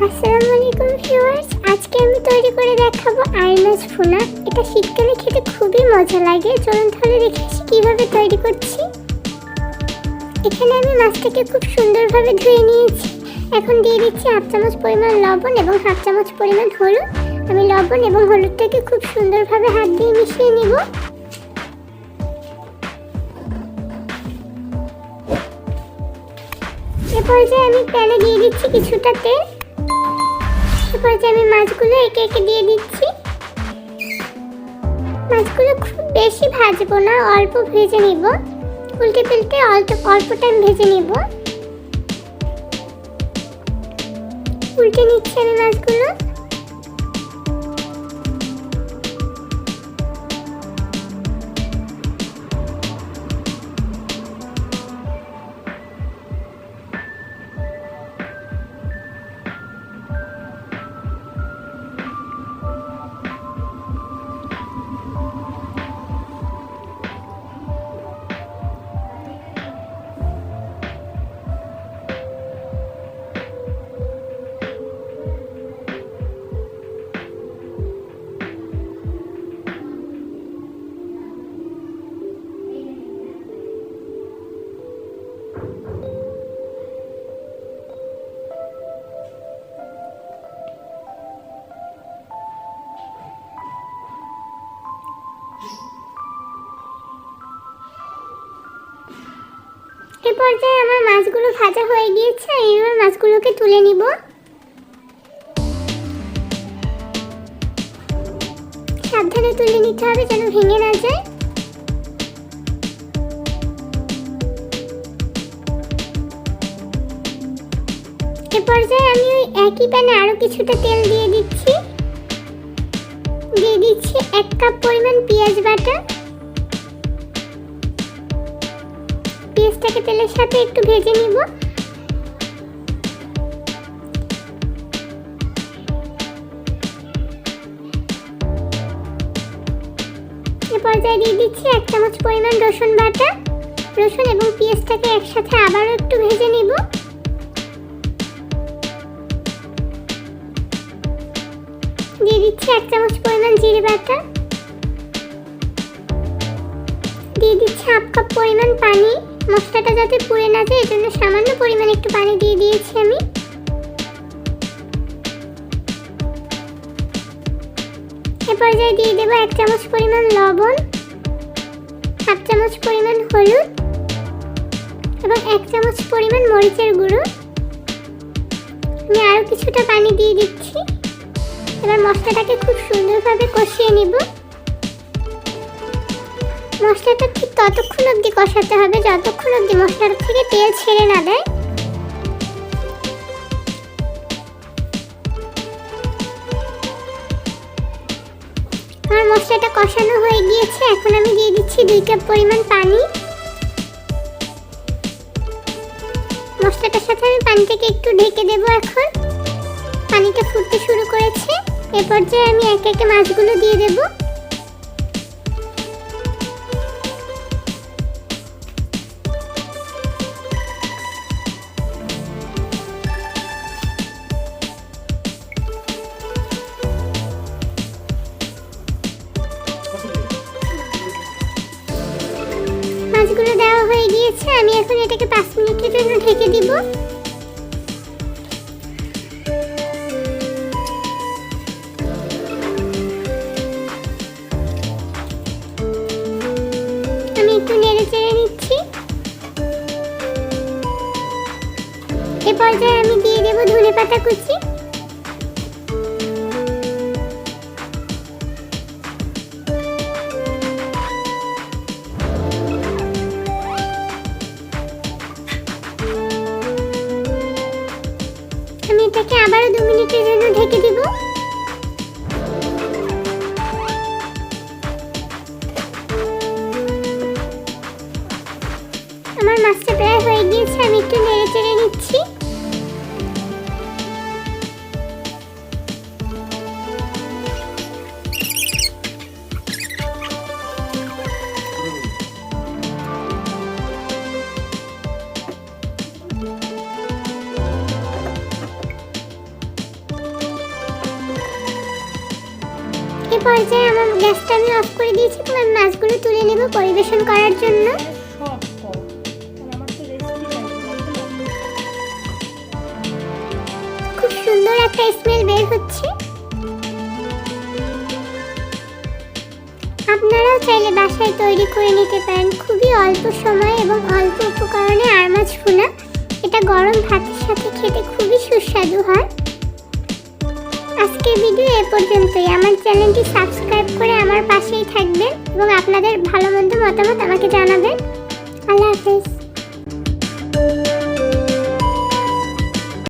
আসসালামু আলাইকুম ভিউয়ার্স, আজকে আমি তৈরি করে দেখাবো আইর মাছ ভুনা। এটা শীতকালে খেতে খুবই মজা লাগে। চলুন তাহলে দেখে আসি কিভাবে তৈরি করছি। এখানে আমি মাছটাকে খুব সুন্দরভাবে ধুয়ে নিয়েছি। এখন দিয়ে দিচ্ছি হাফ চামচ পরিমাণ লবণ এবং হাফ চামচ পরিমাণ হলুদ। আমি লবণ এবং হলুদটাকে খুব সুন্দরভাবে হাত দিয়ে মিশিয়ে নিব। এ পর্যায়ে আমি প্যানে দিয়ে দিচ্ছি কিছুটা তেল। এরপর আমি মাছগুলো একে একে দিয়ে দিচ্ছি। মাছগুলো খুব বেশি ভাজবো না, অল্প ভেজে নিব। উল্টে পাল্টে অল্প টাইম ভেজে নিব। উল্টে নিচ্ছি আমি মাছগুলো। এই পর্যায়ে আমার মাছগুলো ভাজা হয়ে গিয়েছে। এবার মাছগুলোকে তুলে নিব। সাবধানে তুলে নিতে হবে যেন ভেঙে না যায়। এই পর্যায়ে আমি ওই একই প্যানে আরো কিছুটা তেল দিয়ে দিচ্ছি। দিয়ে দিচ্ছি 1 কাপ পরিমাণ পেঁয়াজ বাটা। পেঁয়াজটাকে তেলের সাথে একটু ভেজে নিব। এ পর্যায়ে দিয়ে দিচ্ছি 1 চামচ পরিমাণ রসুন বাটা। রসুন এবং পেঁয়াজটাকে একসাথে আবারও একটু ভেজে নিব। দিয়ে দিচ্ছি 1 চামচ পরিমাণ জিরে বাটা। দিয়ে দিচ্ছি হাফ কাপ পরিমাণ পানি। মশলাটা যাতে পুড়ে না যায় এজন্য সামান্য পরিমাণ একটু পানি দিয়ে দিয়েছি আমি। এ পর্যায়ে দিয়ে দেব 1 চামচ পরিমাণ লবণ, হাফ চামচ পরিমাণ হলুদ এবং 1 চামচ পরিমাণ মরিচের গুঁড়ো। আমি আরও কিছুটা পানি দিয়ে দিচ্ছি। এবার মশলাটাকে খুব সুন্দরভাবে কষিয়ে নিব। মশলাটা ঠিক ততক্ষণ অবধি কষাতে হবে যতক্ষণ অবধি মশলার থেকে তেল ছেড়ে না দেয়। আমার মশলাটা কষানো হয়ে গিয়েছে। এখন আমি দিয়ে দিচ্ছি 2 কাপ পরিমাণ পানি। মশলাটার সাথে আমি পানিটাকে একটু ঢেকে দেব। এখন পানিটা ফুটতে শুরু করেছে। এ পর্যায়ে আমি একে একে মাছগুলো দিয়ে দেব। মাছগুলো দেওয়া হয়ে গিয়েছে। আমি এখন এটাকে 5 মিনিটের জন্য ঢেকে দিব। আমি একটু নেড়ে চেড়ে নিচ্ছি। এ পর্যায়ে আমি দিয়ে দেব ধনেপাতা কুচি। আমি এটাকে আবারও 2 মিনিটের জন্য ঢেকে দিব। আমার মাছটা প্রায় হয়ে গিয়েছে। আমি একটু নেড়ে চেড়ে নিচ্ছি। পর্যায়ে আমার গ্যাসটা আমি অফ করে দিয়েছি এবং আমি মাছগুলো তুলে নেব পরিবেশন করার জন্য। খুব সুন্দর একটা স্মেল বের হচ্ছে। আপনারাও চাইলে বাসায় তৈরি করে নিতে পারেন। খুবই অল্প সময় এবং অল্প উপকরণে আর মাছ ভুনা। এটা গরম ভাতের সাথে খেতে খুবই সুস্বাদু হয়। আজকের ভিডিও এ পর্যন্তই। আমার চ্যানেলটি সাবস্ক্রাইব করে আমার পাশেই থাকবেন এবং আপনাদের ভালো মন্দ মতামত আমাকে জানাবেন।